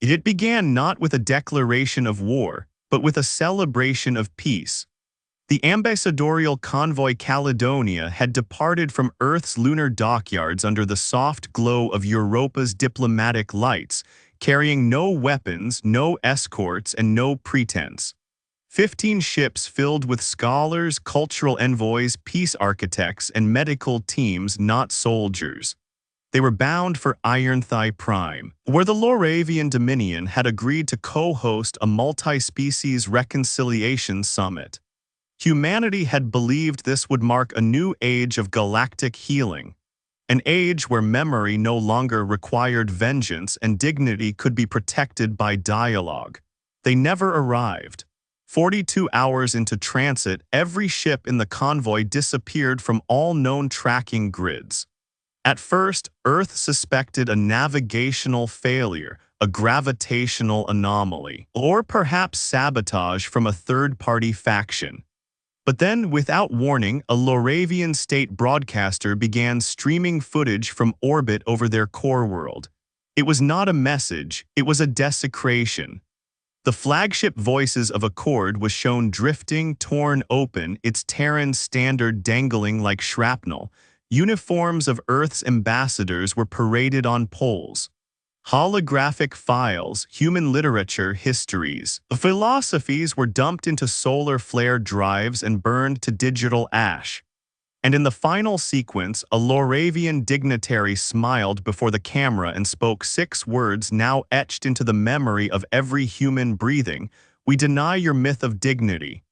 It began not with a declaration of war, but with a celebration of peace. The ambassadorial convoy Caledonia had departed from Earth's lunar dockyards under the soft glow of Europa's diplomatic lights, carrying no weapons, no escorts, and no pretense. 15 ships filled with scholars, cultural envoys, peace architects, and medical teams, not soldiers. They were bound for Ironthigh Prime, where the Lauravian Dominion had agreed to co-host a multi-species reconciliation summit. Humanity had believed this would mark a new age of galactic healing, an age where memory no longer required vengeance and dignity could be protected by dialogue. They never arrived. 42 hours into transit, every ship in the convoy disappeared from all known tracking grids. At first, Earth suspected a navigational failure, a gravitational anomaly, or perhaps sabotage from a third-party faction. But then, without warning, a Lauravian state broadcaster began streaming footage from orbit over their core world. It was not a message, it was a desecration. The flagship Voices of Accord was shown drifting, torn open, its Terran standard dangling like shrapnel. Uniforms of Earth's ambassadors were paraded on poles. Holographic files, human literature, histories, philosophies were dumped into solar flare drives and burned to digital ash. And in the final sequence, a Lauravian dignitary smiled before the camera and spoke 6 words now etched into the memory of every human breathing: "We deny your myth of dignity."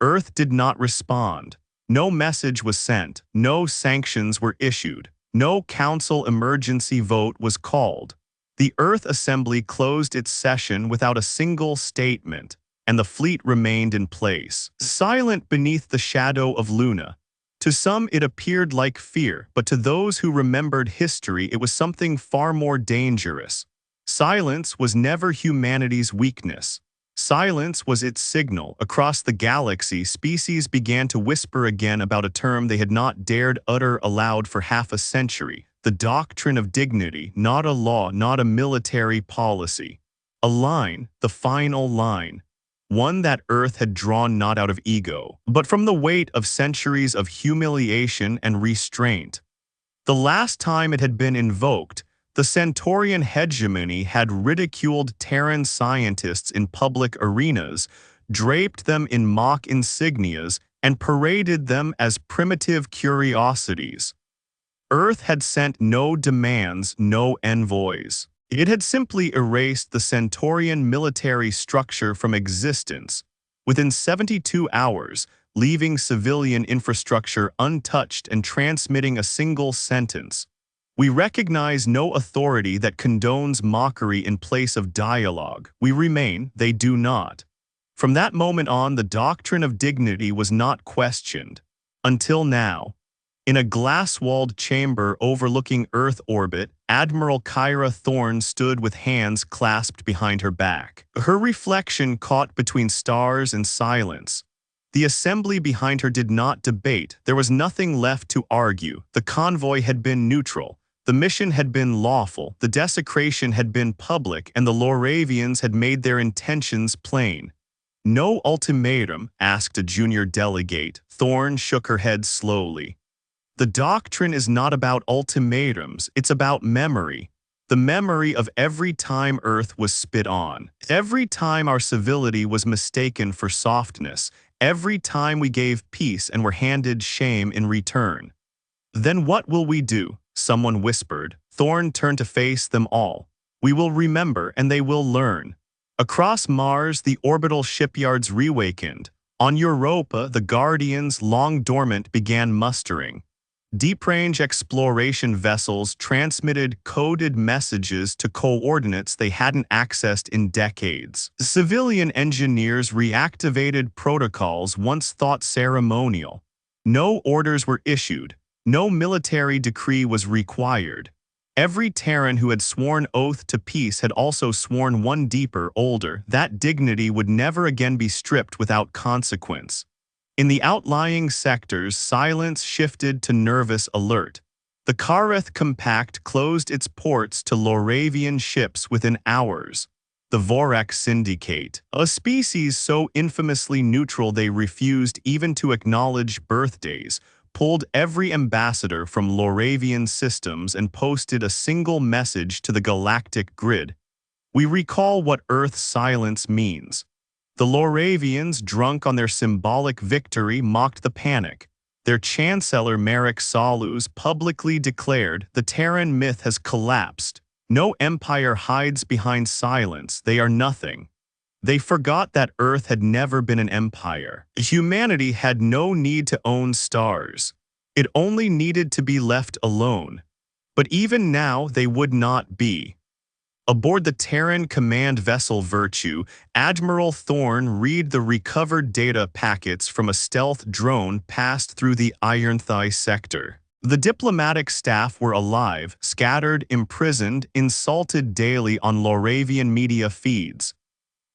Earth did not respond. No message was sent, no sanctions were issued, no council emergency vote was called. The Earth Assembly closed its session without a single statement, and the fleet remained in place, silent beneath the shadow of Luna. To some it appeared like fear, but to those who remembered history it was something far more dangerous. Silence was never humanity's weakness. Silence was its signal. Across the galaxy, species began to whisper again about a term they had not dared utter aloud for half a century: the doctrine of dignity, not a law, not a military policy. A line, the final line. One that Earth had drawn not out of ego, but from the weight of centuries of humiliation and restraint. The last time it had been invoked, the Centaurian hegemony had ridiculed Terran scientists in public arenas, draped them in mock insignias, and paraded them as primitive curiosities. Earth had sent no demands, no envoys. It had simply erased the Centaurian military structure from existence within 72 hours, leaving civilian infrastructure untouched and transmitting a single sentence: "We recognize no authority that condones mockery in place of dialogue. We remain, they do not." From that moment on, the doctrine of dignity was not questioned. Until now. In a glass-walled chamber overlooking Earth orbit, Admiral Kyra Thorne stood with hands clasped behind her back. Her reflection caught between stars and silence. The assembly behind her did not debate. There was nothing left to argue. The convoy had been neutral. The mission had been lawful. The desecration had been public, and the Lauravians had made their intentions plain. "No ultimatum?" asked a junior delegate. Thorne shook her head slowly. "The doctrine is not about ultimatums, it's about memory. The memory of every time Earth was spit on, every time our civility was mistaken for softness, every time we gave peace and were handed shame in return." "Then what will we do?" someone whispered. Thorne turned to face them all. "We will remember and they will learn." Across Mars, the orbital shipyards reawakened. On Europa, the Guardians, long dormant, began mustering. Deep-range exploration vessels transmitted coded messages to coordinates they hadn't accessed in decades. Civilian engineers reactivated protocols once thought ceremonial. No orders were issued. No military decree was required. Every Terran who had sworn oath to peace had also sworn one deeper, older: that dignity would never again be stripped without consequence. In the outlying sectors, silence shifted to nervous alert. The Kareth Compact closed its ports to Lauravian ships within hours. The Vorax Syndicate, a species so infamously neutral they refused even to acknowledge birthdays, pulled every ambassador from Loravian systems and posted a single message to the galactic grid. We recall what Earth's silence means. The Loravians, drunk on their symbolic victory, mocked the panic. Their chancellor Merrick Solus publicly declared the Terran myth has collapsed. No empire hides behind silence, they are nothing. They forgot that Earth had never been an empire. Humanity had no need to own stars. It only needed to be left alone. But even now they would not be. Aboard the Terran command vessel Virtue, Admiral Thorne read the recovered data packets from a stealth drone passed through the Ironthigh sector. The diplomatic staff were alive, scattered, imprisoned, insulted daily on Loravian media feeds.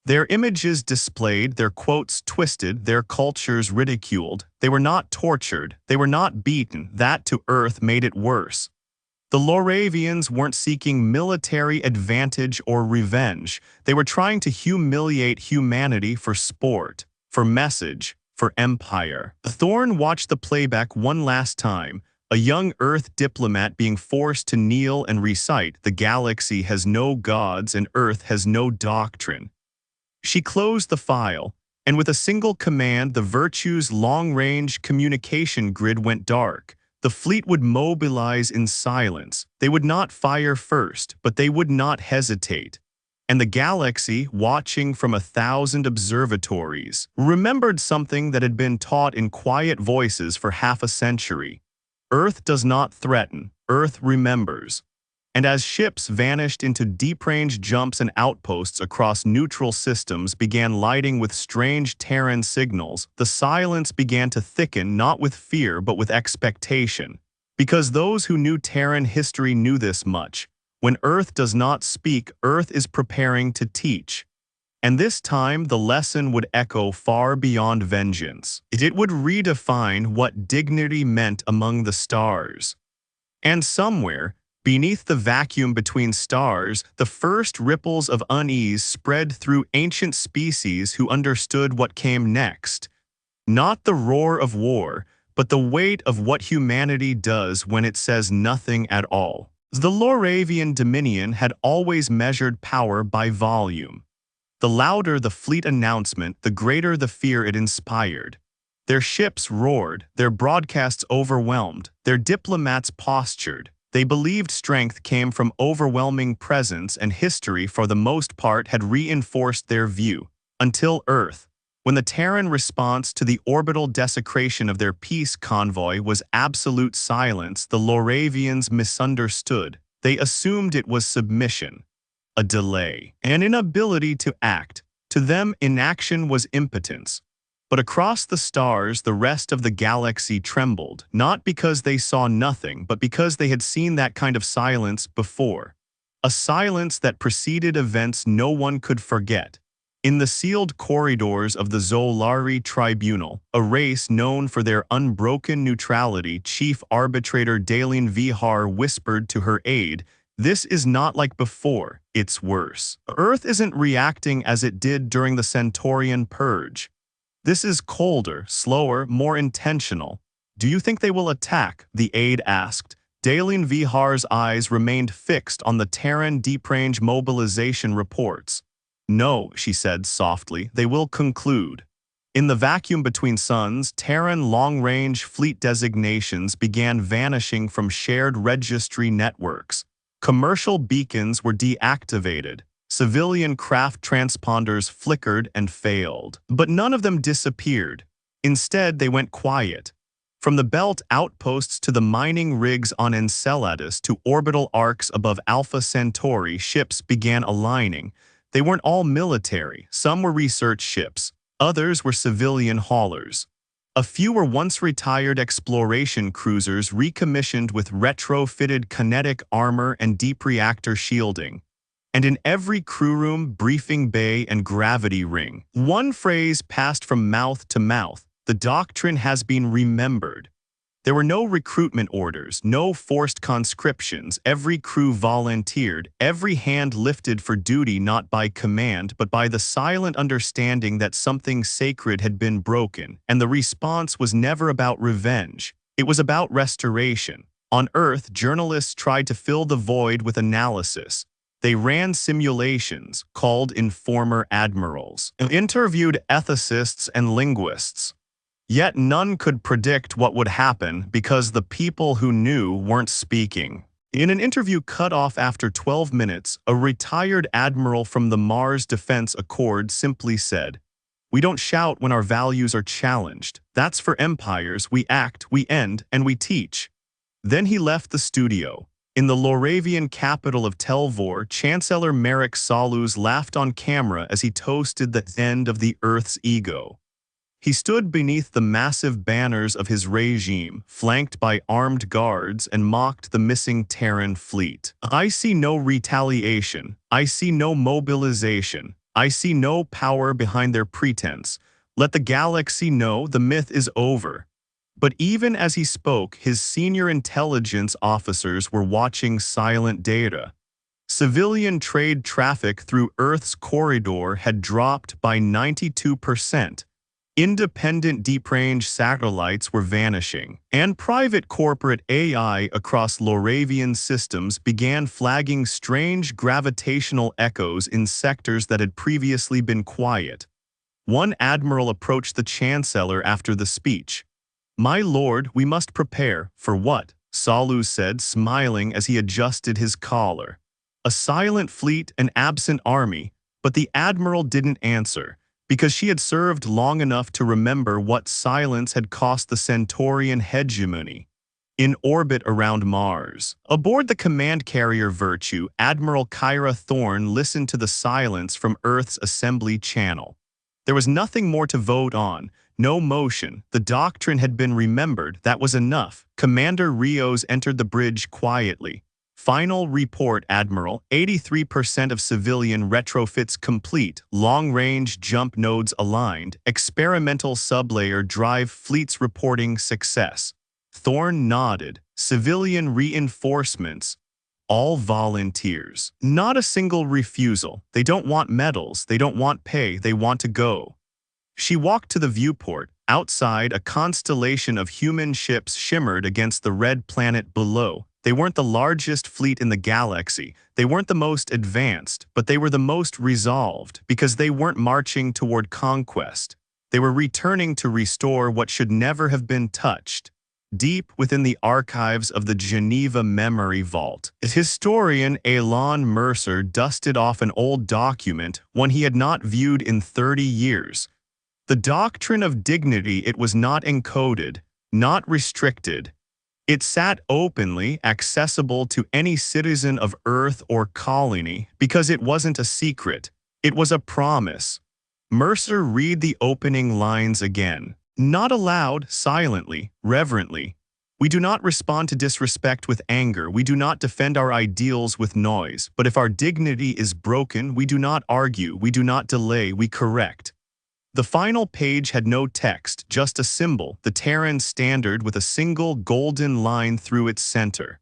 Their images displayed, their quotes twisted, their cultures ridiculed. They were not tortured, they were not beaten. That to Earth made it worse. The Loravians weren't seeking military advantage or revenge. They were trying to humiliate humanity for sport, for message, for empire. Thorne watched the playback one last time, a young Earth diplomat being forced to kneel and recite, "The galaxy has no gods and Earth has no doctrine." She closed the file, and with a single command, the Virtue's long-range communication grid went dark. The fleet would mobilize in silence. They would not fire first, but they would not hesitate. And the galaxy, watching from 1,000 observatories, remembered something that had been taught in quiet voices for half a century. Earth does not threaten, Earth remembers. And as ships vanished into deep-range jumps and outposts across neutral systems began lighting with strange Terran signals, the silence began to thicken not with fear but with expectation. Because those who knew Terran history knew this much. When Earth does not speak, Earth is preparing to teach. And this time the lesson would echo far beyond vengeance. It would redefine what dignity meant among the stars. And somewhere, beneath the vacuum between stars, the first ripples of unease spread through ancient species who understood what came next. Not the roar of war, but the weight of what humanity does when it says nothing at all. The Loravian Dominion had always measured power by volume. The louder the fleet announcement, the greater the fear it inspired. Their ships roared, their broadcasts overwhelmed, their diplomats postured. They believed strength came from overwhelming presence, and history for the most part had reinforced their view. Until Earth, when the Terran response to the orbital desecration of their peace convoy was absolute silence, the Loravians misunderstood. They assumed it was submission, a delay, an inability to act. To them, inaction was impotence. But across the stars, the rest of the galaxy trembled, not because they saw nothing, but because they had seen that kind of silence before. A silence that preceded events no one could forget. In the sealed corridors of the Zolari Tribunal, a race known for their unbroken neutrality, Chief Arbitrator Dalene Vihar whispered to her aide, "This is not like before, it's worse. Earth isn't reacting as it did during the Centaurian Purge. This is colder, slower, more intentional. Do you think they will attack?" the aide asked. Dalene Vihar's eyes remained fixed on the Terran deep-range mobilization reports. "No," she said softly, "they will conclude." In the vacuum between suns, Terran long-range fleet designations began vanishing from shared registry networks. Commercial beacons were deactivated. Civilian craft transponders flickered and failed. But none of them disappeared. Instead, they went quiet. From the belt outposts to the mining rigs on Enceladus to orbital arcs above Alpha Centauri, ships began aligning. They weren't all military. Some were research ships. Others were civilian haulers. A few were once retired exploration cruisers recommissioned with retrofitted kinetic armor and deep reactor shielding. And in every crewroom, briefing bay, and gravity ring, one phrase passed from mouth to mouth: "The doctrine has been remembered." There were no recruitment orders, no forced conscriptions. Every crew volunteered, every hand lifted for duty not by command but by the silent understanding that something sacred had been broken, and the response was never about revenge. It was about restoration. On Earth, journalists tried to fill the void with analysis. They ran simulations, called in former admirals, and interviewed ethicists and linguists. Yet none could predict what would happen because the people who knew weren't speaking. In an interview cut off after 12 minutes, a retired admiral from the Mars Defense Accord simply said, "We don't shout when our values are challenged. That's for empires. We act, we end, and we teach." Then he left the studio. In the Lauravian capital of Telvor, Chancellor Merrick Solus laughed on camera as he toasted the end of the Earth's ego. He stood beneath the massive banners of his regime, flanked by armed guards, and mocked the missing Terran fleet. "I see no retaliation. I see no mobilization. I see no power behind their pretense. Let the galaxy know the myth is over." But even as he spoke, his senior intelligence officers were watching silent data. Civilian trade traffic through Earth's corridor had dropped by 92%. Independent deep-range satellites were vanishing, and private corporate AI across Lauravian systems began flagging strange gravitational echoes in sectors that had previously been quiet. One admiral approached the Chancellor after the speech. "My lord, we must prepare." "For what?" Solus said, smiling as he adjusted his collar. "A silent fleet, an absent army." But the admiral didn't answer, because she had served long enough to remember what silence had cost the Centaurian hegemony. In orbit around Mars, aboard the command carrier Virtue, Admiral Kyra Thorne listened to the silence from Earth's assembly channel. There was nothing more to vote on, no motion. The doctrine had been remembered, that was enough. Commander Rios entered the bridge quietly. "Final report, Admiral. 83% of civilian retrofits complete, long-range jump nodes aligned, experimental sublayer drive fleets reporting success." Thorne nodded. "Civilian reinforcements, all volunteers. Not a single refusal. They don't want medals, they don't want pay, they want to go." She walked to the viewport. Outside, a constellation of human ships shimmered against the red planet below. They weren't the largest fleet in the galaxy, they weren't the most advanced, but they were the most resolved, because they weren't marching toward conquest. They were returning to restore what should never have been touched. Deep within the archives of the Geneva Memory Vault, historian Elon Mercer dusted off an old document, one he had not viewed in 30 years. The doctrine of dignity. It was not encoded, not restricted. It sat openly, accessible to any citizen of Earth or colony, because it wasn't a secret. It was a promise. Mercer read the opening lines again. Not aloud, silently, reverently. "We do not respond to disrespect with anger. We do not defend our ideals with noise. But if our dignity is broken, we do not argue. We do not delay. We correct." The final page had no text, just a symbol, the Terran standard with a single golden line through its center.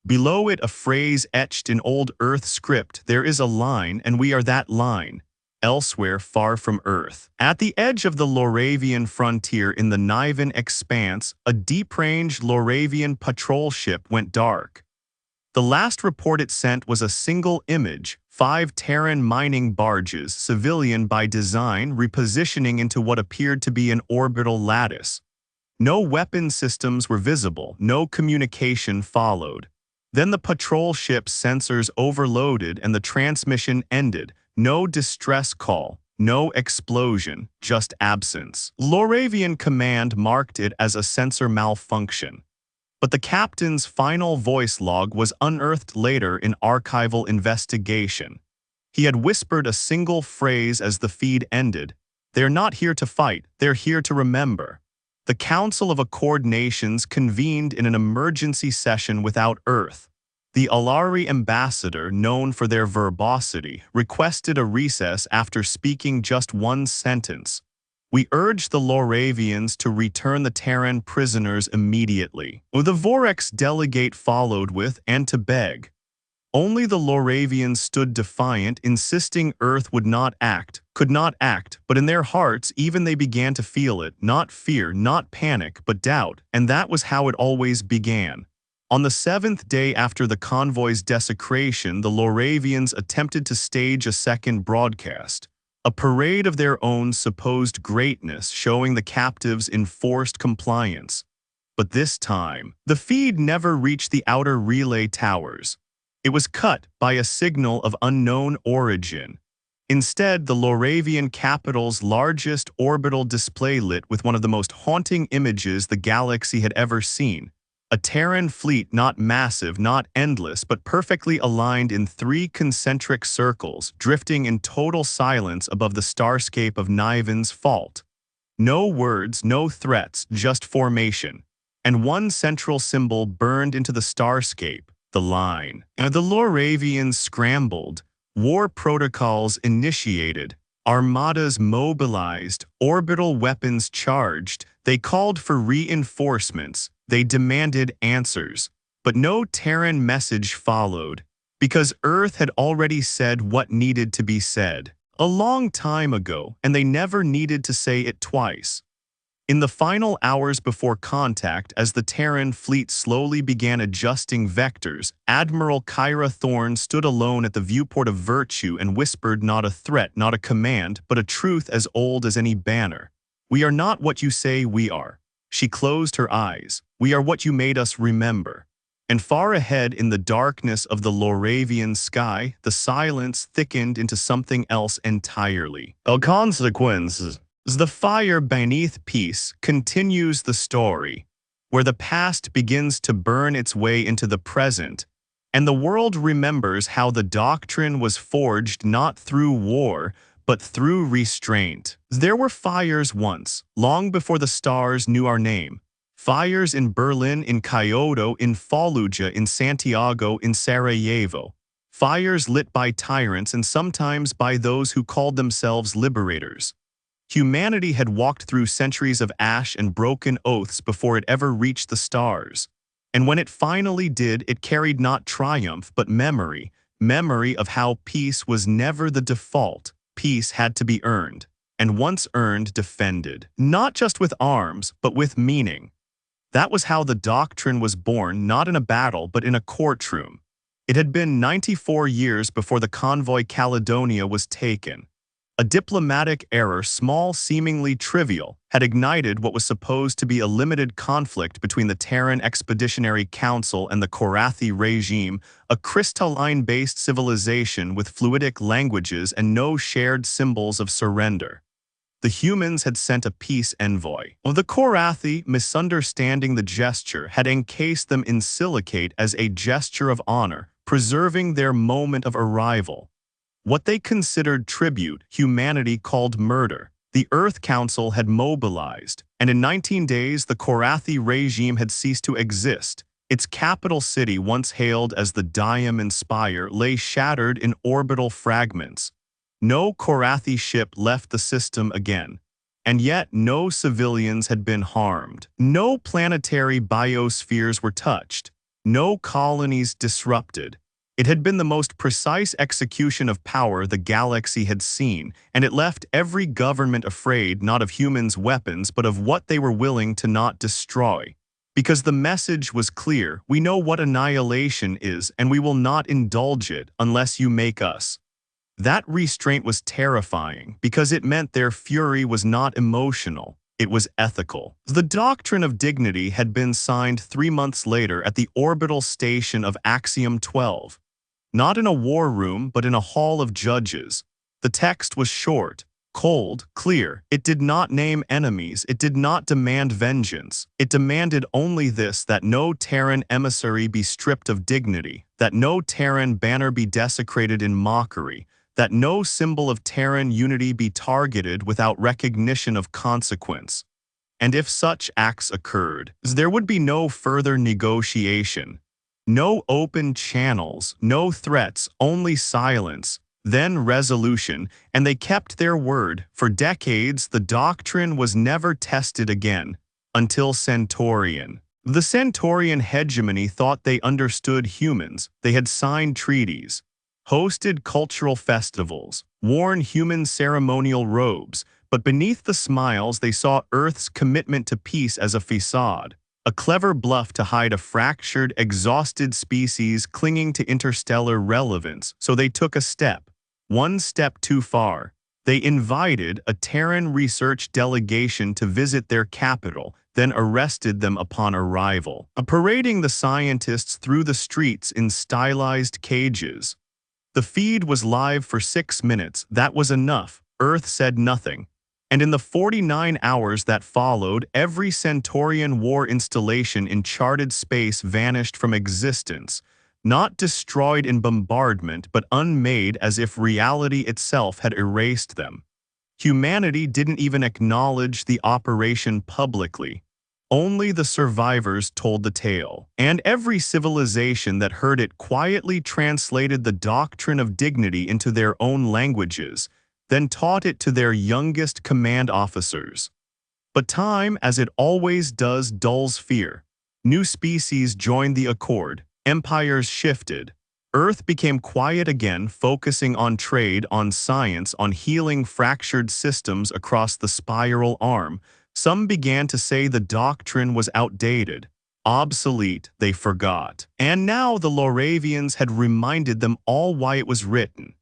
Below it, a phrase etched in old Earth script: "There is a line, and we are that line, elsewhere far from Earth." At the edge of the Lauravian frontier in the Nivan expanse, a deep-range Lauravian patrol ship went dark. The last report it sent was a single image: 5 Terran mining barges, civilian by design, repositioning into what appeared to be an orbital lattice. No weapon systems were visible, no communication followed. Then the patrol ship's sensors overloaded and the transmission ended. No distress call, no explosion, just absence. Lauravian command marked it as a sensor malfunction. But the captain's final voice log was unearthed later in archival investigation. He had whispered a single phrase as the feed ended: "They're not here to fight, they're here to remember." The Council of Accord Nations convened in an emergency session without Earth. The Alari ambassador, known for their verbosity, requested a recess after speaking just one sentence. We urge the Lauravians to return the Terran prisoners immediately. The Vorex delegate followed with, and to beg. Only the Lauravians stood defiant, insisting Earth would not act, could not act, but in their hearts even they began to feel it, not fear, not panic, but doubt, and that was how it always began. On the 7th day after the convoy's desecration, the Lauravians attempted to stage a second broadcast, a parade of their own supposed greatness showing the captives enforced compliance. But this time, the feed never reached the outer relay towers. It was cut by a signal of unknown origin. Instead, the Lauravian capital's largest orbital display lit with one of the most haunting images the galaxy had ever seen. A Terran fleet not massive, not endless, but perfectly aligned in 3 concentric circles, drifting in total silence above the starscape of Niven's fault. No words, no threats, just formation. And one central symbol burned into the starscape, the line. The Lauravians scrambled, war protocols initiated, armadas mobilized, orbital weapons charged. They called for reinforcements. They demanded answers. But no Terran message followed, because Earth had already said what needed to be said a long time ago, and they never needed to say it twice. In the final hours before contact, as the Terran fleet slowly began adjusting vectors, Admiral Kyra Thorne stood alone at the viewport of virtue and whispered not a threat, not a command, but a truth as old as any banner. "We are not what you say we are." She closed her eyes. "We are what you made us remember." And far ahead in the darkness of the Lauravian sky, the silence thickened into something else entirely. A consequences. The fire beneath peace continues the story, where the past begins to burn its way into the present, and the world remembers how the doctrine was forged not through war, but through restraint. There were fires once, long before the stars knew our name. Fires in Berlin, in Kyoto, in Fallujah, in Santiago, in Sarajevo. Fires lit by tyrants and sometimes by those who called themselves liberators. Humanity had walked through centuries of ash and broken oaths before it ever reached the stars. And when it finally did, it carried not triumph, but memory. Memory of how peace was never the default. Peace had to be earned, and once earned, defended. Not just with arms, but with meaning. That was how the doctrine was born, not in a battle, but in a courtroom. It had been 94 years before the convoy Caledonia was taken. A diplomatic error, small, seemingly trivial, had ignited what was supposed to be a limited conflict between the Terran Expeditionary Council and the Korathi regime, a crystalline-based civilization with fluidic languages and no shared symbols of surrender. The humans had sent a peace envoy. The Korathi, misunderstanding the gesture, had encased them in silicate as a gesture of honor, preserving their moment of arrival. What they considered tribute, humanity called murder. The Earth Council had mobilized, and in 19 days the Korathi regime had ceased to exist. Its capital city, once hailed as the Diamond Spire, lay shattered in orbital fragments. No Korathi ship left the system again, and yet no civilians had been harmed. No planetary biospheres were touched. No colonies disrupted. It had been the most precise execution of power the galaxy had seen, and it left every government afraid not of humans' weapons but of what they were willing to not destroy. Because the message was clear: we know what annihilation is, and we will not indulge it unless you make us. That restraint was terrifying, because it meant their fury was not emotional, it was ethical. The doctrine of dignity had been signed 3 months later at the orbital station of Axiom 12. Not in a war room, but in a hall of judges. The text was short, cold, clear. It did not name enemies. It did not demand vengeance. It demanded only this: that no Terran emissary be stripped of dignity, that no Terran banner be desecrated in mockery, that no symbol of Terran unity be targeted without recognition of consequence. And if such acts occurred, there would be no further negotiation. No open channels, no threats, only silence. then resolution, and they kept their word. For decades, the doctrine was never tested again, until Centaurian. The Centaurian hegemony thought they understood humans. They had signed treaties, hosted cultural festivals, worn human ceremonial robes, but beneath the smiles they saw Earth's commitment to peace as a facade, a clever bluff to hide a fractured, exhausted species clinging to interstellar relevance. So they took a step, one step too far. They invited a Terran research delegation to visit their capital, then arrested them upon arrival, parading the scientists through the streets in stylized cages. The feed was live for 6 minutes. That was enough. Earth said nothing. And in the 49 hours that followed, every Centaurian war installation in charted space vanished from existence, not destroyed in bombardment, but unmade as if reality itself had erased them. Humanity didn't even acknowledge the operation publicly. Only the survivors told the tale, and every civilization that heard it quietly translated the doctrine of dignity into their own languages, then taught it to their youngest command officers. But time, as it always does, dulls fear. New species joined the accord, empires shifted. Earth became quiet again, focusing on trade, on science, on healing fractured systems across the spiral arm. Some began to say the doctrine was outdated, obsolete, they forgot. And now the Loravians had reminded them all why it was written.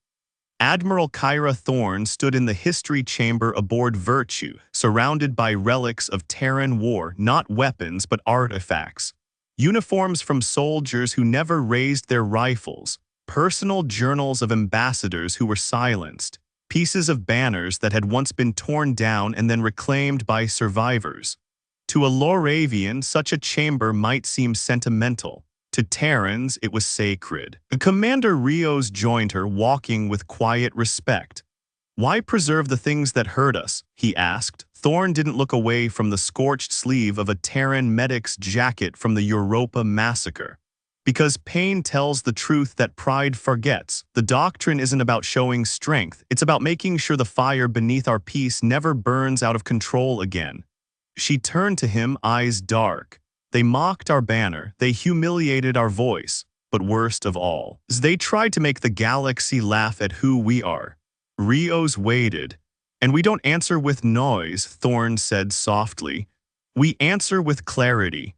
Admiral Kyra Thorne stood in the history chamber aboard Virtue, surrounded by relics of Terran war, not weapons but artifacts. Uniforms from soldiers who never raised their rifles, personal journals of ambassadors who were silenced, pieces of banners that had once been torn down and then reclaimed by survivors. To a Loravian, such a chamber might seem sentimental. To Terrans, it was sacred. Commander Rios joined her, walking with quiet respect. "Why preserve the things that hurt us?" he asked. Thorne didn't look away from the scorched sleeve of a Terran medic's jacket from the Europa massacre. Because pain tells the truth that pride forgets. The doctrine isn't about showing strength. It's about making sure the fire beneath our peace never burns out of control again. She turned to him, eyes dark. "They mocked our banner. They humiliated our voice. But worst of all, they tried to make the galaxy laugh at who we are." Rios waited. "And we don't answer with noise," Thorne said softly. "We answer with clarity."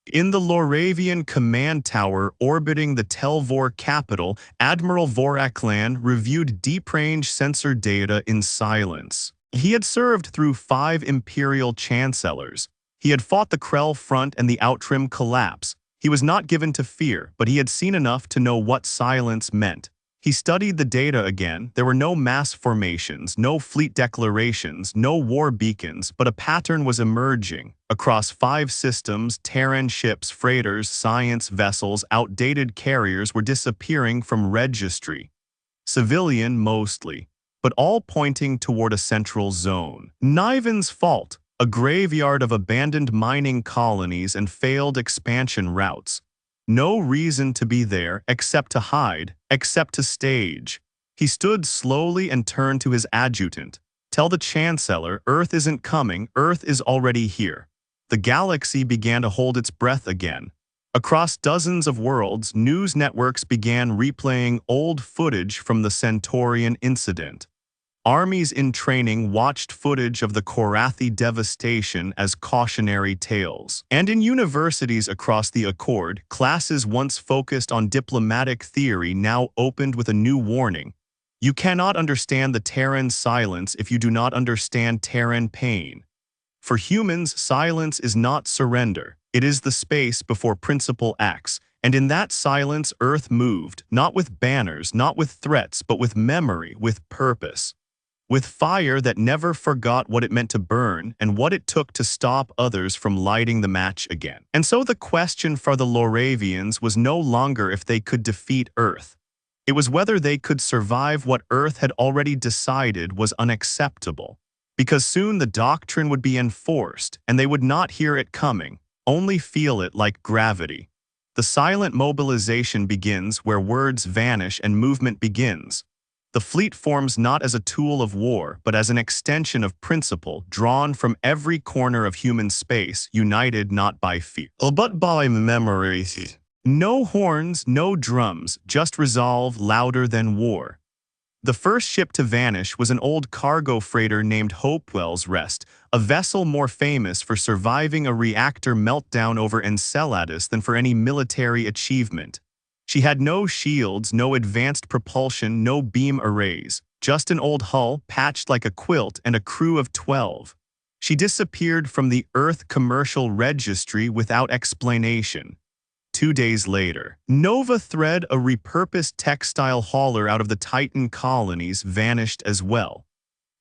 In the Loravian command tower orbiting the Telvor capital, Admiral Voraklan reviewed deep-range sensor data in silence. He had served through 5 Imperial Chancellors. He had fought the Krell front and the Outrim collapse. He was not given to fear, but he had seen enough to know what silence meant. He studied the data again. There were no mass formations, no fleet declarations, no war beacons, but a pattern was emerging. Across 5 systems, Terran ships, freighters, science vessels, outdated carriers were disappearing from registry. Civilian mostly, but all pointing toward a central zone. Niven's fault. A graveyard of abandoned mining colonies and failed expansion routes. No reason to be there except to hide, except to stage. He stood slowly and turned to his adjutant. "Tell the Chancellor, Earth isn't coming, Earth is already here." The galaxy began to hold its breath again. Across dozens of worlds, news networks began replaying old footage from the Centaurian incident. Armies in training watched footage of the Korathi devastation as cautionary tales. And in universities across the Accord, classes once focused on diplomatic theory now opened with a new warning. You cannot understand the Terran silence if you do not understand Terran pain. For humans, silence is not surrender. It is the space before principle acts. And in that silence, Earth moved, not with banners, not with threats, but with memory, with purpose. With fire that never forgot what it meant to burn and what it took to stop others from lighting the match again. And so the question for the Loravians was no longer if they could defeat Earth. It was whether they could survive what Earth had already decided was unacceptable. Because soon the doctrine would be enforced, and they would not hear it coming, only feel it like gravity. The silent mobilization begins where words vanish and movement begins. The fleet forms not as a tool of war, but as an extension of principle drawn from every corner of human space, united not by fear, but by memory. No horns, no drums, just resolve louder than war. The first ship to vanish was an old cargo freighter named Hopewell's Rest, a vessel more famous for surviving a reactor meltdown over Enceladus than for any military achievement. She had no shields, no advanced propulsion, no beam arrays, just an old hull patched like a quilt and a crew of 12. She disappeared from the Earth commercial registry without explanation. 2 days later, Nova Thread, a repurposed textile hauler out of the Titan colonies, vanished as well.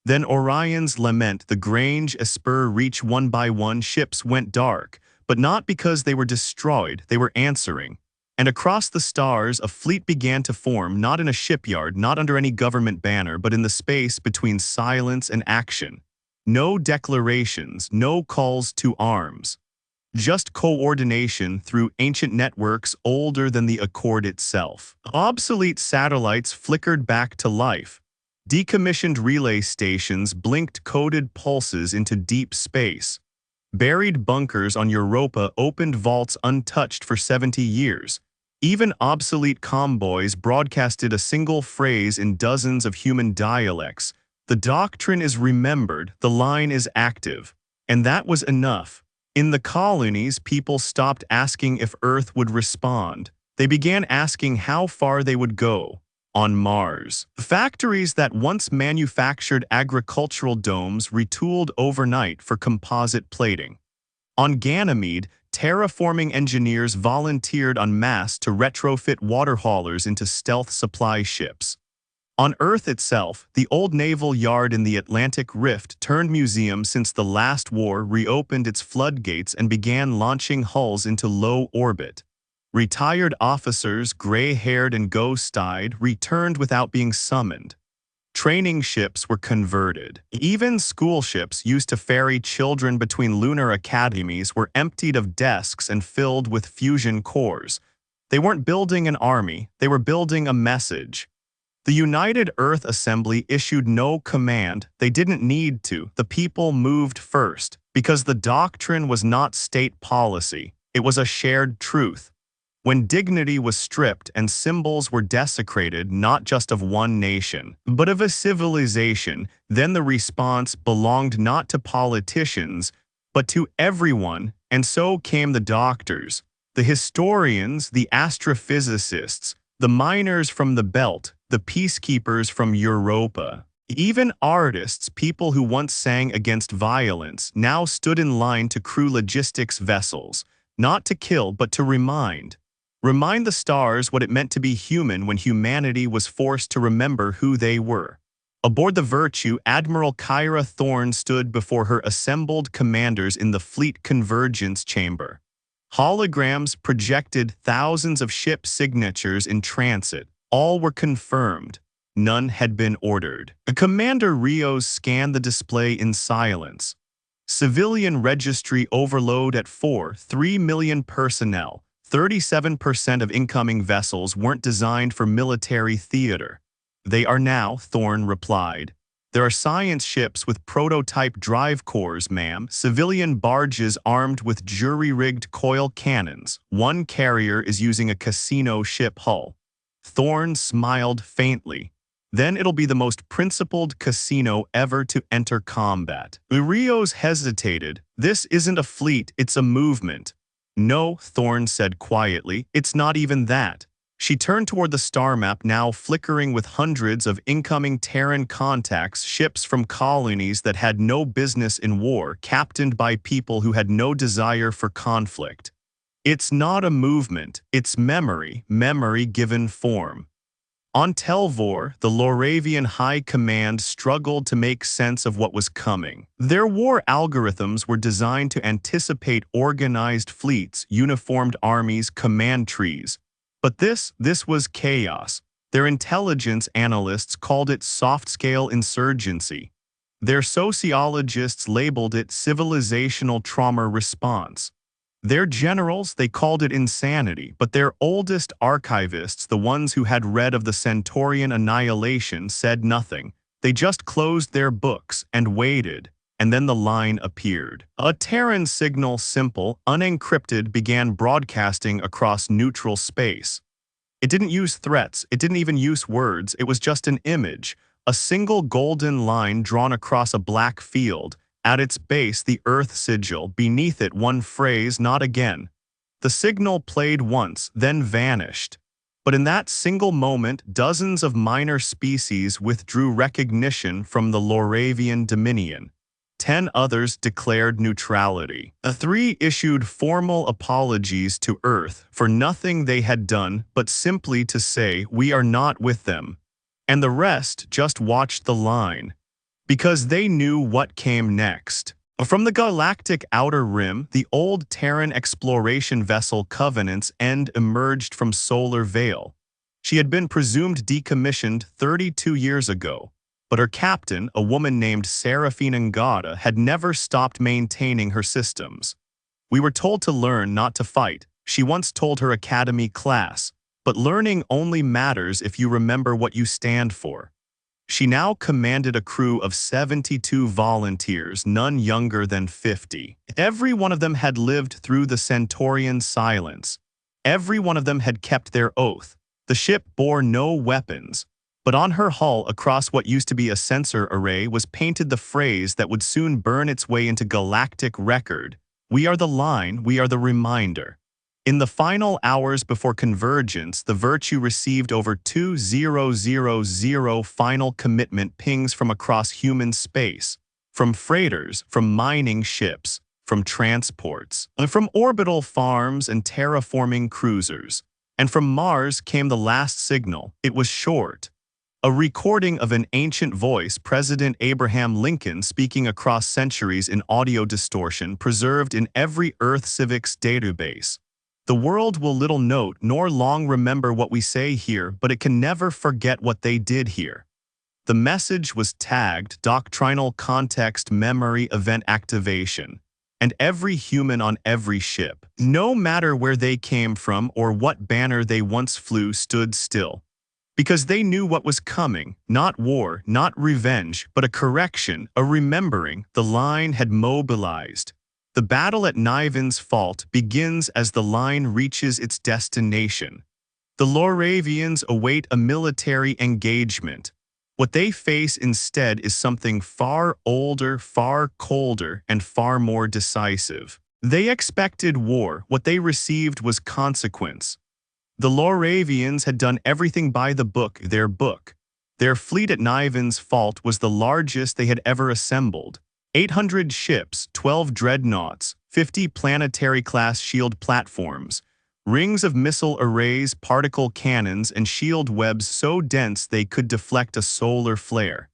Then Orion's Lament, the Grange, Esper, Reach, one by one ships went dark, but not because they were destroyed, they were answering. And across the stars, a fleet began to form, not in a shipyard, not under any government banner, but in the space between silence and action. No declarations, no calls to arms. Just coordination through ancient networks older than the Accord itself. Obsolete satellites flickered back to life. Decommissioned relay stations blinked coded pulses into deep space. Buried bunkers on Europa opened vaults untouched for 70 years. Even obsolete comboys broadcasted a single phrase in dozens of human dialects. The doctrine is remembered, the line is active. And that was enough. In the colonies, people stopped asking if Earth would respond. They began asking how far they would go. On Mars, factories that once manufactured agricultural domes retooled overnight for composite plating. On Ganymede, terraforming engineers volunteered en masse to retrofit water haulers into stealth supply ships. On Earth itself, the old naval yard in the Atlantic Rift turned museum since the last war reopened its floodgates and began launching hulls into low orbit. Retired officers, gray-haired and ghost-eyed, returned without being summoned. Training ships were converted. Even school ships used to ferry children between lunar academies were emptied of desks and filled with fusion cores. They weren't building an army, they were building a message. The United Earth Assembly issued no command. They didn't need to. The people moved first, because the doctrine was not state policy. It was a shared truth. When dignity was stripped and symbols were desecrated not just of one nation, but of a civilization, then the response belonged not to politicians, but to everyone, and so came the doctors, the historians, the astrophysicists, the miners from the belt, the peacekeepers from Europa. Even artists, people who once sang against violence, now stood in line to crew logistics vessels, not to kill but to remind. Remind the stars what it meant to be human when humanity was forced to remember who they were. Aboard the Virtue, Admiral Kyra Thorne stood before her assembled commanders in the Fleet Convergence Chamber. Holograms projected thousands of ship signatures in transit. All were confirmed. None had been ordered. Commander Rios scanned the display in silence. Civilian registry overload at 3 million personnel. 37% of incoming vessels weren't designed for military theater. They are now, Thorne replied. There are science ships with prototype drive cores, ma'am, civilian barges armed with jury-rigged coil cannons. One carrier is using a casino ship hull. Thorne smiled faintly. Then it'll be the most principled casino ever to enter combat. Rios hesitated. This isn't a fleet, it's a movement. No, Thorne said quietly, it's not even that. She turned toward the star map now flickering with hundreds of incoming Terran contacts, ships from colonies that had no business in war, captained by people who had no desire for conflict. It's not a movement, it's memory, memory given form. On Telvor, the Lauravian High Command struggled to make sense of what was coming. Their war algorithms were designed to anticipate organized fleets, uniformed armies, command trees. But this was chaos. Their intelligence analysts called it soft-scale insurgency. Their sociologists labeled it civilizational trauma response. Their generals, they called it insanity, but their oldest archivists, the ones who had read of the Centaurian annihilation, said nothing. They just closed their books and waited, and then the line appeared. A Terran signal, simple, unencrypted, began broadcasting across neutral space. It didn't use threats, it didn't even use words, it was just an image, a single golden line drawn across a black field. At its base, the Earth sigil, beneath it one phrase, "Not again." The signal played once, then vanished. But in that single moment, dozens of minor species withdrew recognition from the Lauravian Dominion. 10 others declared neutrality. 3 issued formal apologies to Earth for nothing they had done but simply to say, "We are not with them." And the rest just watched the line, because they knew what came next. From the galactic outer rim, the old Terran exploration vessel Covenant's End emerged from Solar Veil. She had been presumed decommissioned 32 years ago, but her captain, a woman named Seraphine Ngata, had never stopped maintaining her systems. "We were told to learn, not to fight," she once told her academy class, "but learning only matters if you remember what you stand for." She now commanded a crew of 72 volunteers, none younger than 50. Every one of them had lived through the Centaurian silence. Every one of them had kept their oath. The ship bore no weapons, but on her hull, across what used to be a sensor array, was painted the phrase that would soon burn its way into galactic record: "We are the line, we are the reminder." In the final hours before convergence, the Virtue received over 2000 final commitment pings from across human space, from freighters, from mining ships, from transports, and from orbital farms and terraforming cruisers. And from Mars came the last signal. It was short. A recording of an ancient voice, President Abraham Lincoln speaking across centuries in audio distortion, preserved in every Earth civics database. "The world will little note nor long remember what we say here, but it can never forget what they did here." The message was tagged Doctrinal Context Memory Event Activation, and every human on every ship, no matter where they came from or what banner they once flew, stood still. Because they knew what was coming, not war, not revenge, but a correction, a remembering. The line had mobilized. The battle at Niven's Fault begins as the line reaches its destination. The Lauravians await a military engagement. What they face instead is something far older, far colder, and far more decisive. They expected war. What they received was consequence. The Lauravians had done everything by the book, their book. Their fleet at Niven's Fault was the largest they had ever assembled. 800 ships, 12 dreadnoughts, 50 planetary-class shield platforms, rings of missile arrays, particle cannons, and shield webs so dense they could deflect a solar flare.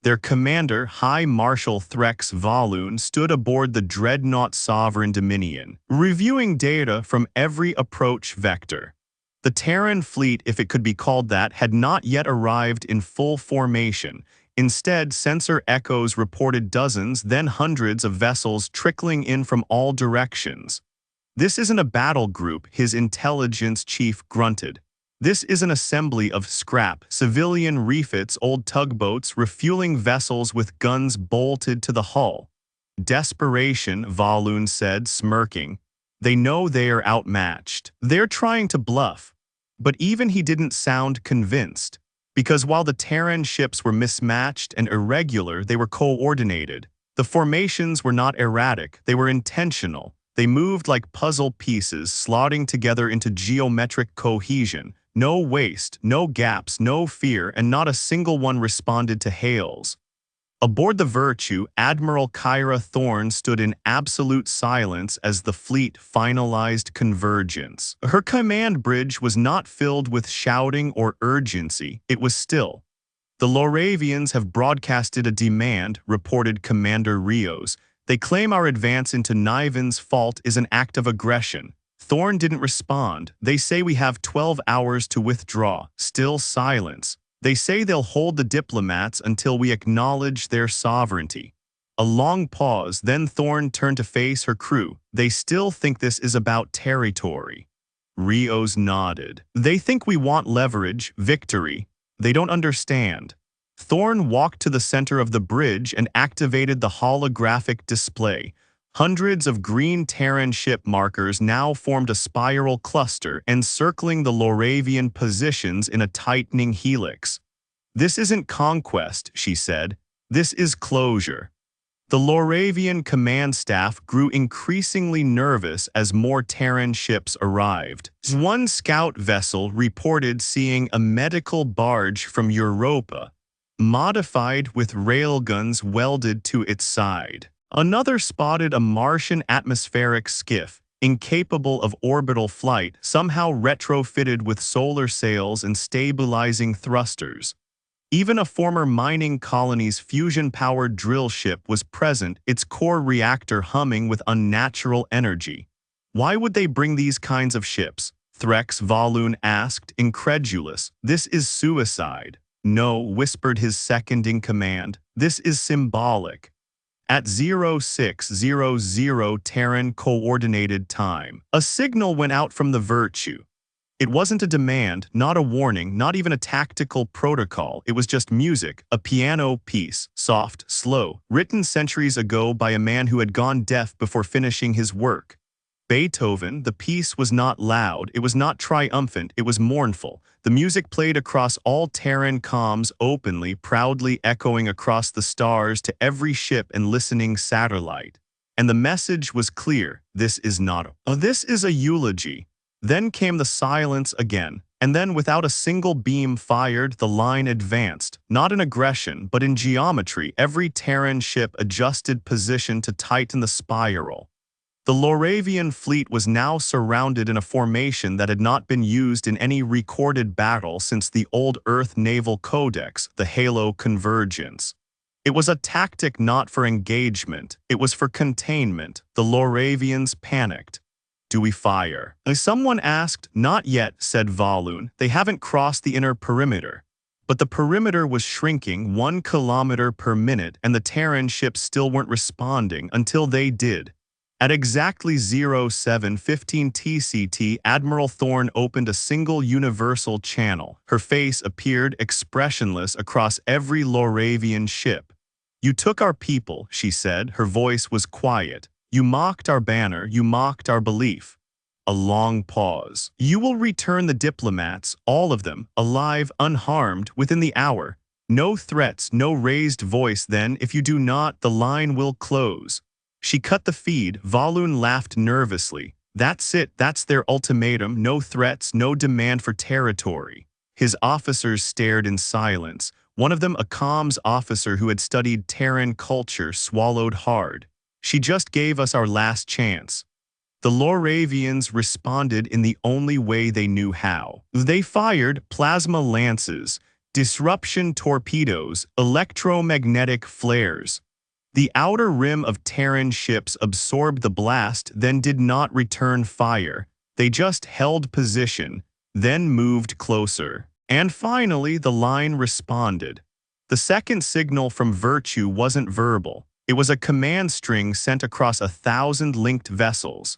Their commander, High Marshal Threx Valoon, stood aboard the dreadnought Sovereign Dominion, reviewing data from every approach vector. The Terran fleet, if it could be called that, had not yet arrived in full formation. Instead, sensor echoes reported dozens, then hundreds of vessels trickling in from all directions. "This isn't a battle group," his intelligence chief grunted. "This is an assembly of scrap, civilian refits, old tugboats, refueling vessels with guns bolted to the hull." "Desperation," Valoon said, smirking. "They know they are outmatched. They're trying to bluff." But even he didn't sound convinced. Because while the Terran ships were mismatched and irregular, they were coordinated. The formations were not erratic, they were intentional. They moved like puzzle pieces, slotting together into geometric cohesion. No waste, no gaps, no fear, and not a single one responded to hails. Aboard the Virtue, Admiral Kyra Thorne stood in absolute silence as the fleet finalized convergence. Her command bridge was not filled with shouting or urgency, it was still. "The Lauravians have broadcasted a demand," reported Commander Rios. "They claim our advance into Niven's Fault is an act of aggression." Thorne didn't respond. "They say we have 12 hours to withdraw." Still silence. "They say they'll hold the diplomats until we acknowledge their sovereignty." A long pause, then Thorn turned to face her crew. They still think this is about territory. Rios nodded. They think we want leverage, victory. They don't understand. Thorn walked to the center of the bridge and activated the holographic display. Hundreds of green Terran ship markers now formed a spiral cluster encircling the Loravian positions in a tightening helix. This isn't conquest, she said. This is closure. The Loravian command staff grew increasingly nervous as more Terran ships arrived. One scout vessel reported seeing a medical barge from Europa, modified with railguns welded to its side. Another spotted a Martian atmospheric skiff, incapable of orbital flight, somehow retrofitted with solar sails and stabilizing thrusters. Even a former mining colony's fusion-powered drill ship was present, its core reactor humming with unnatural energy. Why would they bring these kinds of ships? Threx Valoon asked, incredulous. This is suicide. No, whispered his second-in-command. This is symbolic. At 0600 Terran Coordinated Time, a signal went out from the Virtue. It wasn't a demand, not a warning, not even a tactical protocol. It was just music, a piano piece, soft, slow, written centuries ago by a man who had gone deaf before finishing his work. Beethoven, the piece was not loud, it was not triumphant, it was mournful. The music played across all Terran comms openly, proudly echoing across the stars to every ship and listening satellite. And the message was clear, this is not this is a eulogy. Then came the silence again, and then without a single beam fired, the line advanced, not in aggression, but in geometry. Every Terran ship adjusted position to tighten the spiral. The Loravian fleet was now surrounded in a formation that had not been used in any recorded battle since the old Earth Naval Codex, the Halo Convergence. It was a tactic not for engagement, it was for containment. The Loravians panicked. Do we fire? Someone asked. Not yet, said Valoon. They haven't crossed the inner perimeter. But the perimeter was shrinking 1 kilometer per minute and the Terran ships still weren't responding until they did. At exactly 07:15 TCT, Admiral Thorn opened a single universal channel. Her face appeared expressionless across every Loravian ship. You took our people, she said. Her voice was quiet. You mocked our banner, you mocked our belief. A long pause. You will return the diplomats, all of them, alive, unharmed, within the hour. No threats, no raised voice then. If you do not, the line will close. She cut the feed. Valoon laughed nervously. That's it, that's their ultimatum. No threats, no demand for territory. His officers stared in silence. One of them, a comms officer who had studied Terran culture, swallowed hard. She just gave us our last chance. The Loravians responded in the only way they knew how. They fired plasma lances, disruption torpedoes, electromagnetic flares. The outer rim of Terran ships absorbed the blast, then did not return fire. They just held position, then moved closer. And finally, the line responded. The second signal from Virtue wasn't verbal. It was a command string sent across 1,000 linked vessels.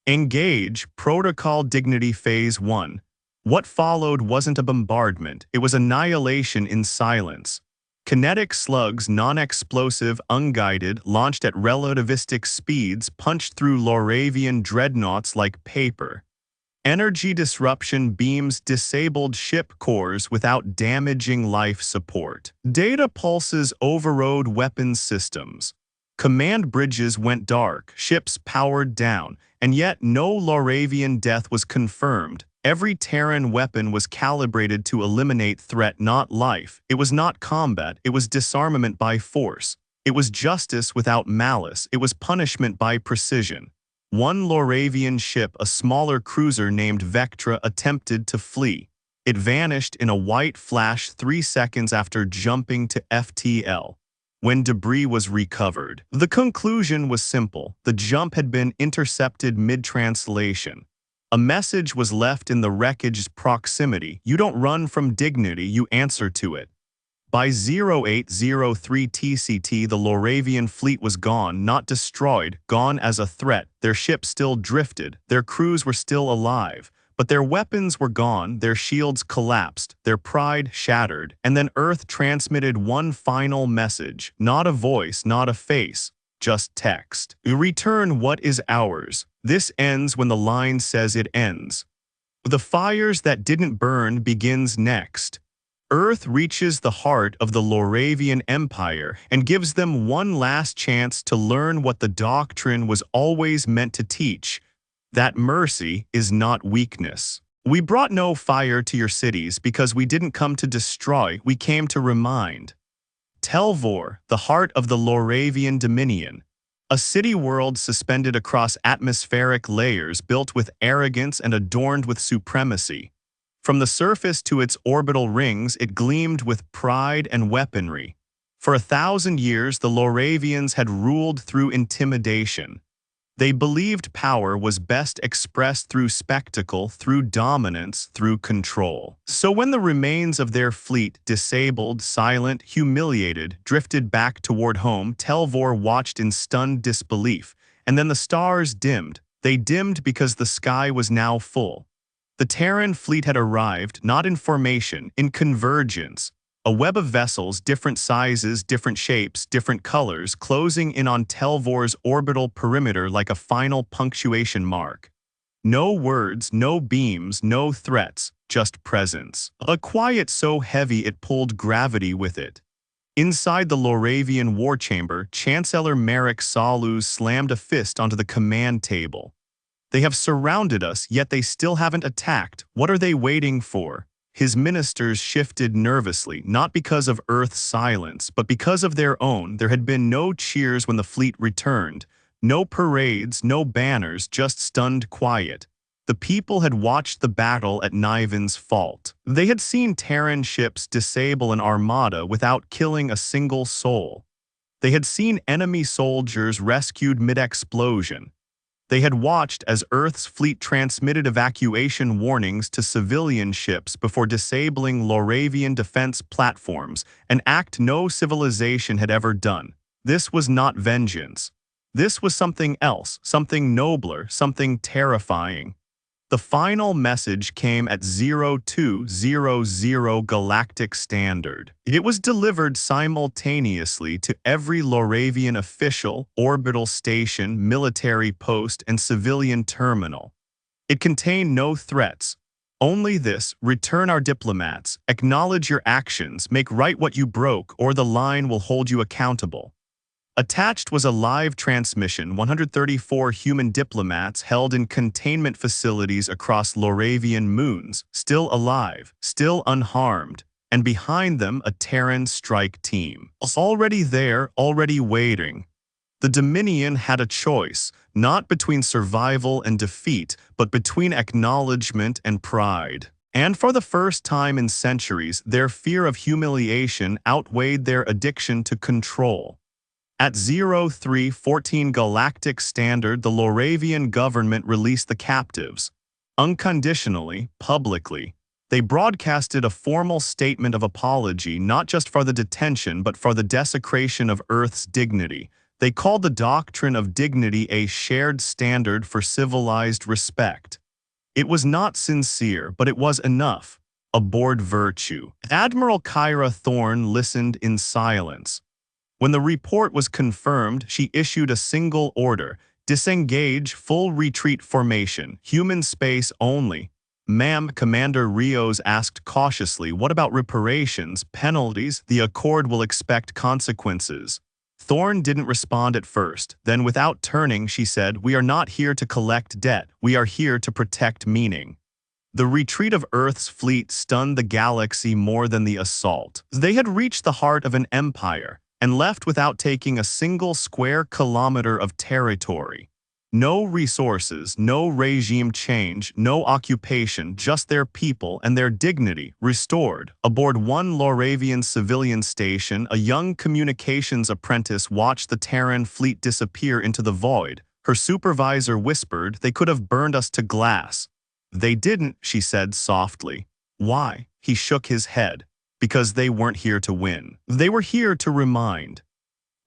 Engage, Protocol Dignity Phase 1. What followed wasn't a bombardment, it was annihilation in silence. Kinetic slugs, non-explosive, unguided, launched at relativistic speeds, punched through Loravian dreadnoughts like paper. Energy disruption beams disabled ship cores without damaging life support. Data pulses overrode weapons systems. Command bridges went dark, ships powered down, and yet no Loravian death was confirmed. Every Terran weapon was calibrated to eliminate threat, not life. It was not combat, it was disarmament by force. It was justice without malice, it was punishment by precision. One Loravian ship, a smaller cruiser named Vectra, attempted to flee. It vanished in a white flash 3 seconds after jumping to FTL. When debris was recovered, the conclusion was simple. The jump had been intercepted mid-translation. A message was left in the wreckage's proximity. You don't run from dignity, you answer to it. By 0803 TCT, the Lauravian fleet was gone, not destroyed, gone as a threat. Their ships still drifted, their crews were still alive, but their weapons were gone, their shields collapsed, their pride shattered, and then Earth transmitted one final message, not a voice, not a face, just text. Return what is ours. This ends when the line says it ends. The fires that didn't burn begins next. Earth reaches the heart of the Lauravian Empire and gives them one last chance to learn what the doctrine was always meant to teach, that mercy is not weakness. We brought no fire to your cities because we didn't come to destroy, we came to remind. Telvor, the heart of the Lauravian Dominion, a city world suspended across atmospheric layers built with arrogance and adorned with supremacy. From the surface to its orbital rings, it gleamed with pride and weaponry. For 1,000 years, the Lauravians had ruled through intimidation. They believed power was best expressed through spectacle, through dominance, through control. So when the remains of their fleet, disabled, silent, humiliated, drifted back toward home, Telvor watched in stunned disbelief. And then the stars dimmed. They dimmed because the sky was now full. The Terran fleet had arrived, not in formation, in convergence. A web of vessels, different sizes, different shapes, different colors, closing in on Telvor's orbital perimeter like a final punctuation mark. No words, no beams, no threats, just presence. A quiet so heavy it pulled gravity with it. Inside the Lauravian war chamber, Chancellor Merrick Saluz slammed a fist onto the command table. They have surrounded us, yet they still haven't attacked. What are they waiting for? His ministers shifted nervously, not because of Earth's silence, but because of their own. There had been no cheers when the fleet returned. No parades, no banners, just stunned quiet. The people had watched the battle at Niven's fault. They had seen Terran ships disable an armada without killing a single soul. They had seen enemy soldiers rescued mid-explosion. They had watched as Earth's fleet transmitted evacuation warnings to civilian ships before disabling Lauravian defense platforms, an act no civilization had ever done. This was not vengeance. This was something else, something nobler, something terrifying. The final message came at 0200 Galactic Standard. It was delivered simultaneously to every Lauravian official, orbital station, military post, and civilian terminal. It contained no threats. Only this: return our diplomats, acknowledge your actions, make right what you broke, or the line will hold you accountable. Attached was a live transmission. 134 human diplomats held in containment facilities across Lauravian moons, still alive, still unharmed, and behind them a Terran strike team. Already there, already waiting. The Dominion had a choice, not between survival and defeat, but between acknowledgement and pride. And for the first time in centuries, their fear of humiliation outweighed their addiction to control. At 0314 Galactic Standard, the Lauravian government released the captives. Unconditionally, publicly. They broadcasted a formal statement of apology not just for the detention but for the desecration of Earth's dignity. They called the doctrine of dignity a shared standard for civilized respect. It was not sincere, but it was enough. A bored virtue. Admiral Kyra Thorne listened in silence. When the report was confirmed, she issued a single order: disengage, full retreat formation, human space only. Ma'am, Commander Rios asked cautiously, what about reparations, penalties? The Accord will expect consequences. Thorne didn't respond at first. Then, without turning, she said, we are not here to collect debt. We are here to protect meaning. The retreat of Earth's fleet stunned the galaxy more than the assault. They had reached the heart of an empire and left without taking a single square kilometer of territory. No resources, no regime change, no occupation, just their people and their dignity restored. Aboard one Lauravian civilian station, a young communications apprentice watched the Terran fleet disappear into the void. Her supervisor whispered, they could have burned us to glass. They didn't, she said softly. Why? He shook his head. because they weren't here to win. They were here to remind.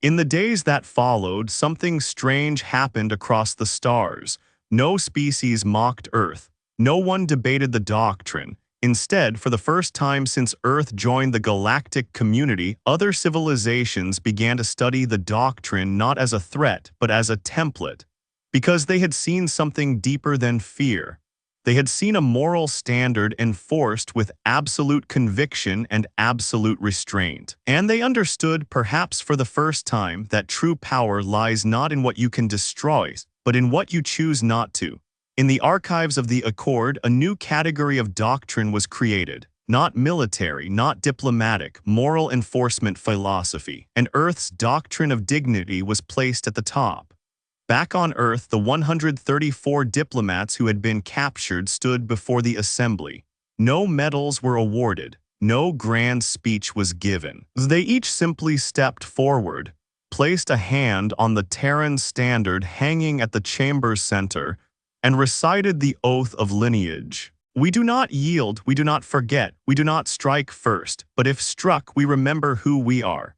In the days that followed, something strange happened across the stars. No species mocked Earth. No one debated the doctrine. Instead, for the first time since Earth joined the galactic community, other civilizations began to study the doctrine not as a threat, but as a template. Because they had seen something deeper than fear. They had seen a moral standard enforced with absolute conviction and absolute restraint. And they understood, perhaps for the first time, that true power lies not in what you can destroy, but in what you choose not to. In the archives of the Accord, a new category of doctrine was created. Not military, not diplomatic, moral enforcement philosophy. And Earth's doctrine of dignity was placed at the top. Back on Earth, the 134 diplomats who had been captured stood before the assembly. No medals were awarded. No grand speech was given. They each simply stepped forward, placed a hand on the Terran standard hanging at the chamber's center, and recited the oath of lineage. We do not yield, we do not forget, we do not strike first, but if struck, we remember who we are.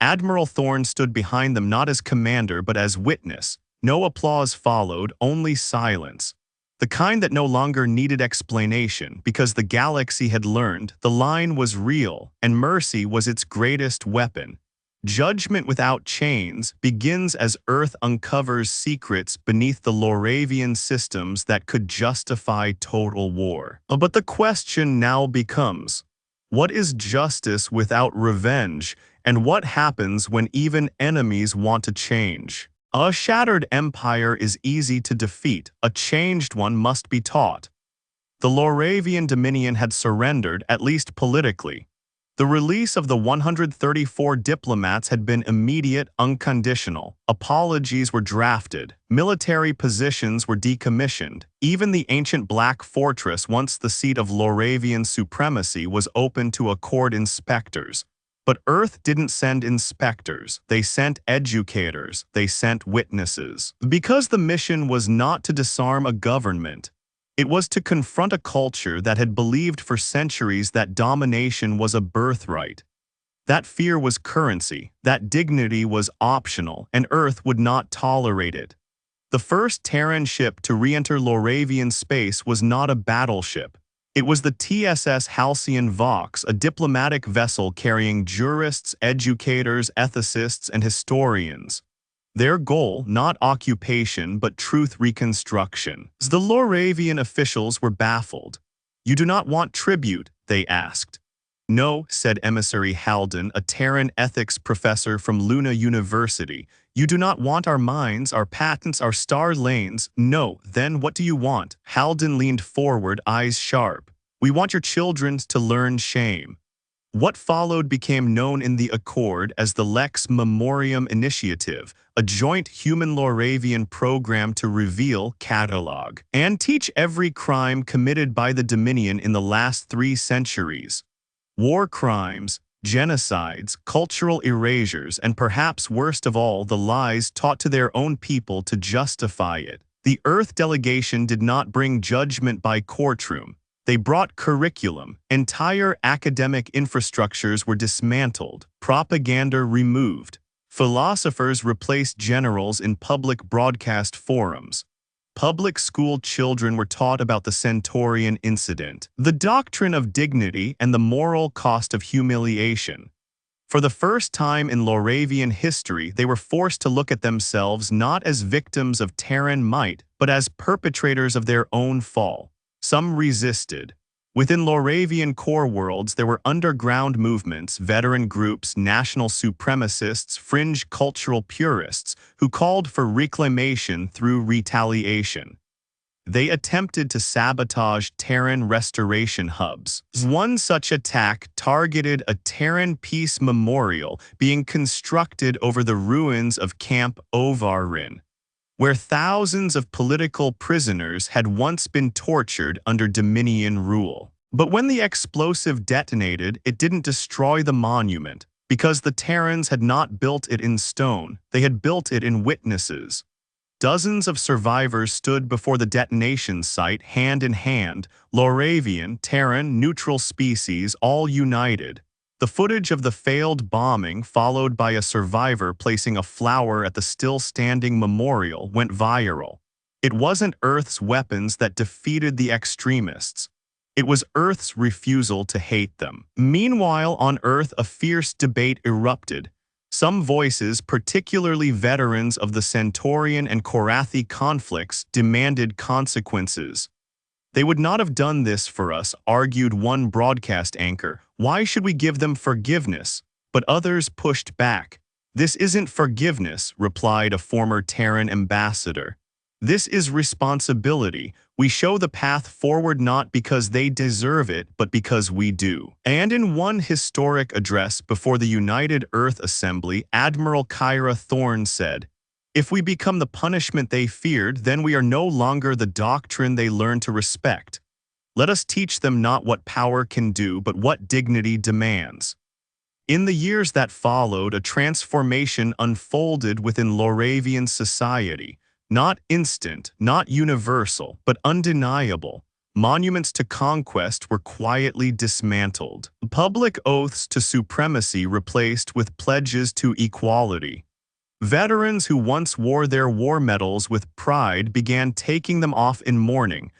Admiral Thorne stood behind them not as commander but as witness. No applause followed, only silence. The kind that no longer needed explanation because the galaxy had learned the line was real and mercy was its greatest weapon. Judgment without chains begins as Earth uncovers secrets beneath the Loravian systems that could justify total war. But the question now becomes, what is justice without revenge? And what happens when even enemies want to change? A shattered empire is easy to defeat. A changed one must be taught. The Loravian Dominion had surrendered, at least politically. The release of the 134 diplomats had been immediate, unconditional. Apologies were drafted. Military positions were decommissioned. Even the ancient Black Fortress, once the seat of Loravian supremacy, was open to Accord inspectors. But Earth didn't send inspectors. They sent educators. They sent witnesses. Because the mission was not to disarm a government. It was to confront a culture that had believed for centuries that domination was a birthright. That fear was currency, that dignity was optional, and Earth would not tolerate it. The first Terran ship to re-enter Loravian space was not a battleship. It was the TSS Halcyon Vox, a diplomatic vessel carrying jurists, educators, ethicists, and historians. Their goal, not occupation, but truth reconstruction. The Loravian officials were baffled. "You do not want tribute?" they asked. "No," said Emissary Halden, a Terran ethics professor from Luna University. "You do not want our mines, our patents, our star lanes? No, then what do you want?" Halden leaned forward, eyes sharp. "We want your children to learn shame." What followed became known in the Accord as the Lex Memoriam Initiative, a joint human-Loravian program to reveal, catalog, and teach every crime committed by the Dominion in the last 3 centuries. War crimes, genocides, cultural erasures, and perhaps worst of all, the lies taught to their own people to justify it. The Earth delegation did not bring judgment by courtroom. They brought curriculum. Entire academic infrastructures were dismantled, propaganda removed. Philosophers replaced generals in public broadcast forums. Public school children were taught about the Centaurian incident, the doctrine of dignity, and the moral cost of humiliation. For the first time in Loravian history, they were forced to look at themselves not as victims of Terran might, but as perpetrators of their own fall. Some resisted. Within Loravian core worlds, there were underground movements, veteran groups, national supremacists, fringe cultural purists, who called for reclamation through retaliation. They attempted to sabotage Terran restoration hubs. One such attack targeted a Terran peace memorial being constructed over the ruins of Camp Ovarin, where thousands of political prisoners had once been tortured under Dominion rule. But when the explosive detonated, it didn't destroy the monument, because the Terrans had not built it in stone, they had built it in witnesses. Dozens of survivors stood before the detonation site hand in hand, Lauravian, Terran, neutral species, all united. The footage of the failed bombing, followed by a survivor placing a flower at the still-standing memorial, went viral. It wasn't Earth's weapons that defeated the extremists. It was Earth's refusal to hate them. Meanwhile, on Earth, a fierce debate erupted. Some voices, particularly veterans of the Centaurian and Korathi conflicts, demanded consequences. They would not have done this for us, argued one broadcast anchor. Why should we give them forgiveness? But others pushed back. This isn't forgiveness, replied a former Terran ambassador. This is responsibility. We show the path forward not because they deserve it, but because we do. And in one historic address before the United Earth Assembly, Admiral Kyra Thorne said, "If we become the punishment they feared, then we are no longer the doctrine they learned to respect. Let us teach them not what power can do, but what dignity demands." In the years that followed, a transformation unfolded within Lauravian society. Not instant, not universal, but undeniable. Monuments to conquest were quietly dismantled. Public oaths to supremacy replaced with pledges to equality. Veterans who once wore their war medals with pride began taking them off in mourning,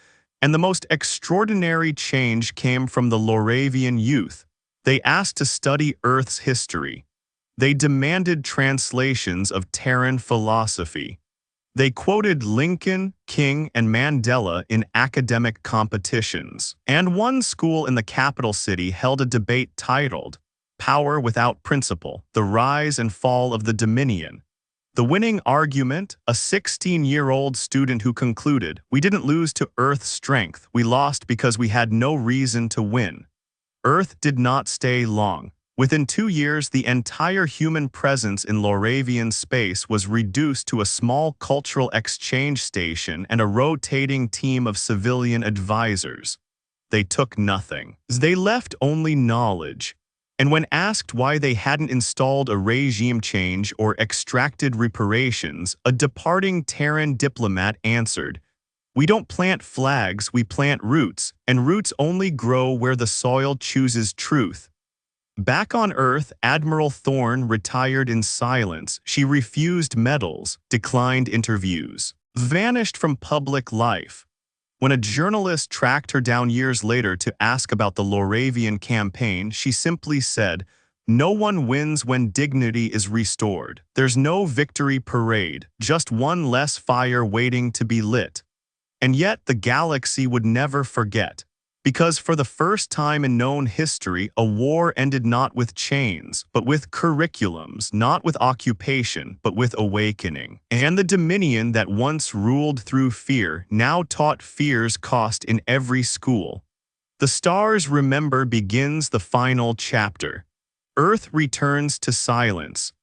and the most extraordinary change came from the Lauravian youth. They asked to study Earth's history. They demanded translations of Terran philosophy. They quoted Lincoln, King, and Mandela in academic competitions. And one school in the capital city held a debate titled, "Power Without Principle: The Rise and Fall of the Dominion." The winning argument, a 16-year-old student who concluded, "We didn't lose to Earth's strength, we lost because we had no reason to win." Earth did not stay long. Within 2 years, the entire human presence in Lauravian space was reduced to a small cultural exchange station and a rotating team of civilian advisors. They took nothing. They left only knowledge. And when asked why they hadn't installed a regime change or extracted reparations, a departing Terran diplomat answered, "We don't plant flags, we plant roots, and roots only grow where the soil chooses truth." Back on Earth, Admiral Thorne retired in silence. She refused medals, declined interviews, vanished from public life. When a journalist tracked her down years later to ask about the Lauravian campaign, she simply said, "No one wins when dignity is restored. There's no victory parade, just one less fire waiting to be lit." And yet the galaxy would never forget. Because for the first time in known history, a war ended not with chains, but with curriculums, not with occupation, but with awakening. And the dominion that once ruled through fear now taught fear's cost in every school. The Stars Remember begins the final chapter. Earth returns to silence.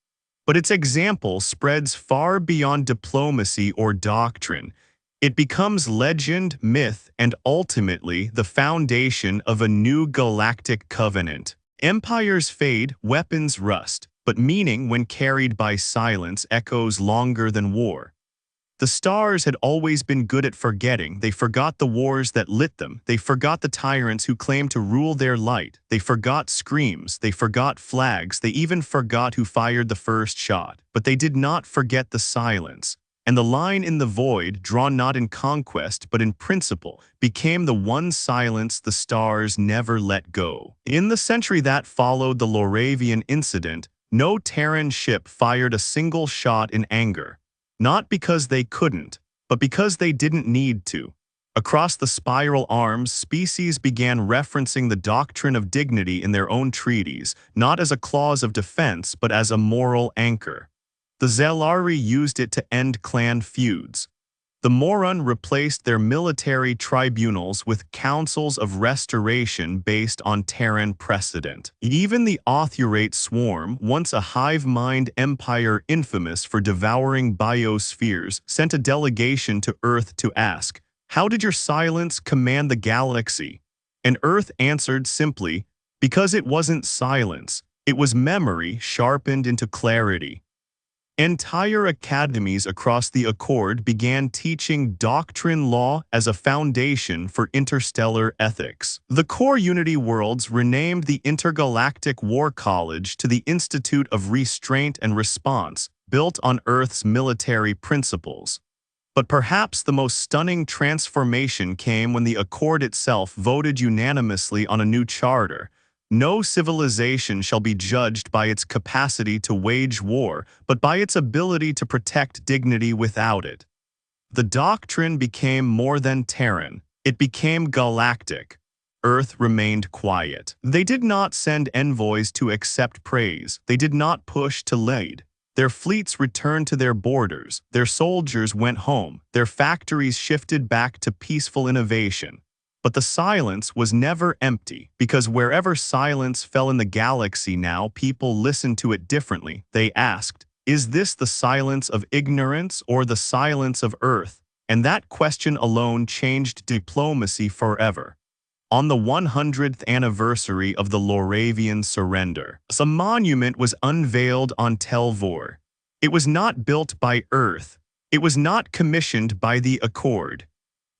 But its example spreads far beyond diplomacy or doctrine. It becomes legend, myth, and ultimately the foundation of a new galactic covenant. Empires fade, weapons rust, but meaning, when carried by silence, echoes longer than war. The stars had always been good at forgetting. They forgot the wars that lit them. They forgot the tyrants who claimed to rule their light. They forgot screams. They forgot flags. They even forgot who fired the first shot. But they did not forget the silence. And the line in the void, drawn not in conquest but in principle, became the one silence the stars never let go. In the century that followed the Lauravian incident, no Terran ship fired a single shot in anger. Not because they couldn't, but because they didn't need to. Across the spiral arms, species began referencing the doctrine of dignity in their own treaties, not as a clause of defense but as a moral anchor. The Zelari used it to end clan feuds. The Moran replaced their military tribunals with councils of restoration based on Terran precedent. Even the Authurate Swarm, once a hive-mind empire infamous for devouring biospheres, sent a delegation to Earth to ask, "How did your silence command the galaxy?" And Earth answered simply, "Because it wasn't silence, it was memory sharpened into clarity." Entire academies across the Accord began teaching doctrine law as a foundation for interstellar ethics. The core Unity worlds renamed the Intergalactic War College to the Institute of Restraint and Response, built on Earth's military principles. But perhaps the most stunning transformation came when the Accord itself voted unanimously on a new charter. No civilization shall be judged by its capacity to wage war, but by its ability to protect dignity without it. The doctrine became more than Terran. It became galactic. Earth remained quiet. They did not send envoys to accept praise. They did not push to lead. Their fleets returned to their borders. Their soldiers went home. Their factories shifted back to peaceful innovation. But the silence was never empty, because wherever silence fell in the galaxy now, people listened to it differently. They asked, is this the silence of ignorance or the silence of Earth? And that question alone changed diplomacy forever. On the 100th anniversary of the Lauravian surrender, a monument was unveiled on Tel Vor. It was not built by Earth. It was not commissioned by the Accord.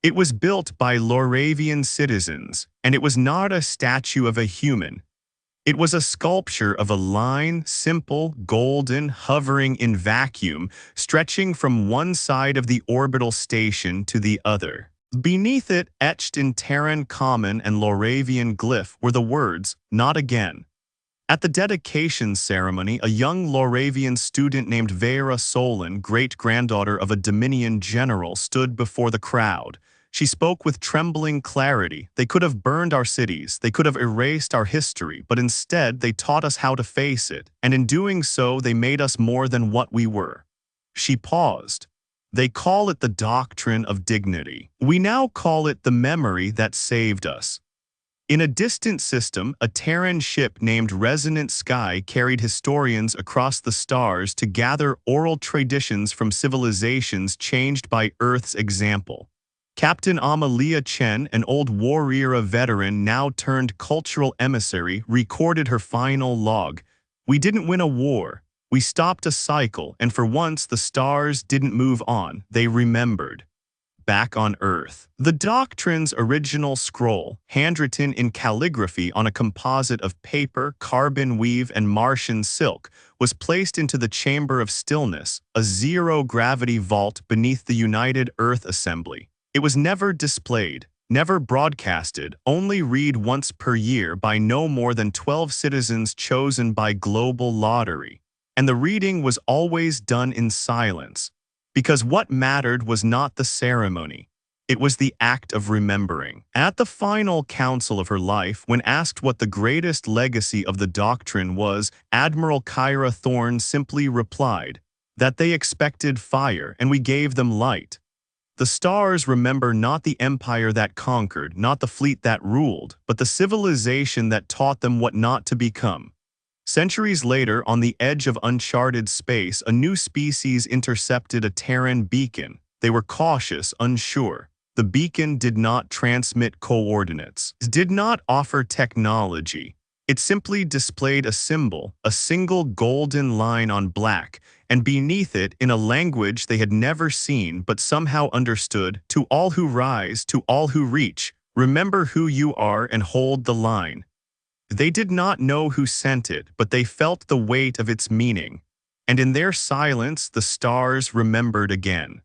It was built by Lauravian citizens, and it was not a statue of a human. It was a sculpture of a line, simple, golden, hovering in vacuum, stretching from one side of the orbital station to the other. Beneath it, etched in Terran Common and Lauravian glyph, were the words, "Not again." At the dedication ceremony, a young Lauravian student named Vera Solon, great-granddaughter of a Dominion general, stood before the crowd. She spoke with trembling clarity. They could have burned our cities, they could have erased our history, but instead they taught us how to face it, and in doing so they made us more than what we were. She paused. They call it the doctrine of dignity. We now call it the memory that saved us. In a distant system, a Terran ship named Resonant Sky carried historians across the stars to gather oral traditions from civilizations changed by Earth's example. Captain Amalia Chen, an old warrior veteran now turned cultural emissary, recorded her final log. We didn't win a war. We stopped a cycle, and for once the stars didn't move on, they remembered. Back on Earth. The doctrine's original scroll, handwritten in calligraphy on a composite of paper, carbon weave, and Martian silk, was placed into the Chamber of Stillness, a zero-gravity vault beneath the United Earth Assembly. It was never displayed, never broadcasted, only read once per year by no more than 12 citizens chosen by global lottery. And the reading was always done in silence. Because what mattered was not the ceremony. It was the act of remembering. At the final council of her life, when asked what the greatest legacy of the doctrine was, Admiral Kyra Thorne simply replied, that they expected fire and we gave them light. The stars remember not the empire that conquered, not the fleet that ruled, but the civilization that taught them what not to become. Centuries later, on the edge of uncharted space, a new species intercepted a Terran beacon. They were cautious, unsure. The beacon did not transmit coordinates, did not offer technology. It simply displayed a symbol, a single golden line on black, and beneath it, in a language they had never seen but somehow understood, to all who rise, to all who reach, remember who you are and hold the line. They did not know who sent it, but they felt the weight of its meaning. And in their silence, the stars remembered again.